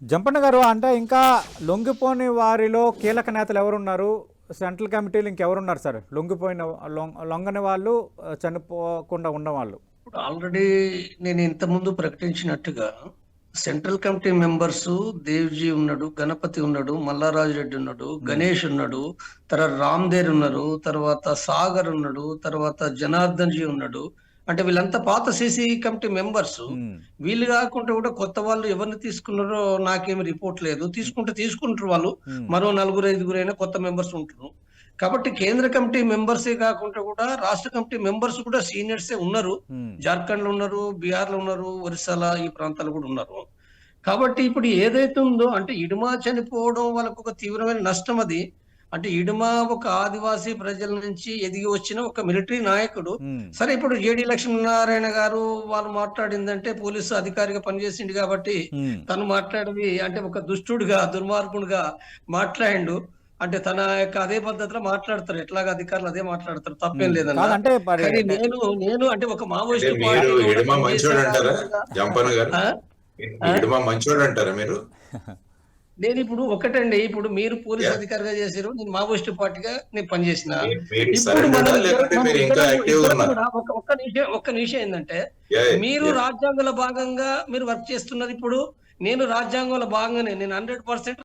జంపన్న గారు, అంటే ఇంకా లొంగిపోని వారిలో కీలక నేతలు ఎవరున్నారు? సెంట్రల్ కమిటీలు ఇంకెవరున్నారు సార్? లొంగని వాళ్ళు, చనిపోకుండా ఉన్నవాళ్ళు. ఇప్పుడు ఆల్రెడీ నేను ఇంతకుముందు ప్రకటించినట్టుగా సెంట్రల్ కమిటీ మెంబర్స్ దేవ్జీ ఉన్నాడు, గణపతి ఉన్నాడు, మల్లారాజు రెడ్డి ఉన్నాడు, గణేష్ ఉన్నాడు, తర్వాత రామ్దేర్ ఉన్నారు, తర్వాత సాగర్ ఉన్నాడు, తర్వాత జనార్దన్ జీ ఉన్నాడు. అంటే వీళ్ళంతా పాత సిసి కమిటీ మెంబర్స్. వీళ్ళు కాకుండా కూడా కొత్త వాళ్ళు ఎవరిని తీసుకున్నారో నాకేమి రిపోర్ట్ లేదు. తీసుకుంటారు వాళ్ళు. మరో నలుగురు ఐదుగురైనా కొత్త మెంబర్స్ ఉంటారు. కాబట్టి కేంద్ర కమిటీ మెంబర్సే కాకుండా కూడా రాష్ట్ర కమిటీ మెంబర్స్ కూడా సీనియర్సే ఉన్నారు. జార్ఖండ్ లో ఉన్నారు, బీహార్ లో ఉన్నారు, ఒరిస్సాల ఈ ప్రాంతాలు కూడా ఉన్నారు. కాబట్టి ఇప్పుడు ఏదైతే ఉందో అంటే ఇడుమా చనిపోవడం వాళ్ళకు ఒక తీవ్రమైన నష్టం అది. అంటే ఇడుమా ఒక ఆదివాసీ ప్రజల నుంచి ఎదిగి వచ్చిన ఒక మిలిటరీ నాయకుడు. సరే, ఇప్పుడు జేడి లక్ష్మీనారాయణ గారు వాళ్ళు మాట్లాడిందంటే పోలీసు అధికారిగా పనిచేసిండు కాబట్టి తను మాట్లాడేది అంటే ఒక దుష్టుడిగా, దుర్మార్గుడిగా మాట్లాడిండు. అంటే తన యొక్క అదే పద్ధతిలో మాట్లాడతారు, ఎట్లాగా అధికారులు అదే మాట్లాడతారు, తప్పేం లేదన్నా. కాదంటే కానీ నేను అంటే ఒక మావోయిస్ట్ మీరు ఇడుమా మంచోడు అంటారా పార్టీ జంపన్న గారు? ఇడుమా మంచోడు అంటారా మీరు? నేను ఇప్పుడు ఒకటండి, ఇప్పుడు మీరు పోలీస్ అధికారిగా చేశారు, నేను మావోయిస్ట్ పార్టీగా నేను పనిచేసిన. ఇప్పుడు ఒక్క నిమిషం ఏంటంటే, మీరు రాజ్యాంగంలో భాగంగా మీరు వర్క్ చేస్తున్నది. ఇప్పుడు నేను రాజ్యాంగంలో భాగంగానే నేను 100%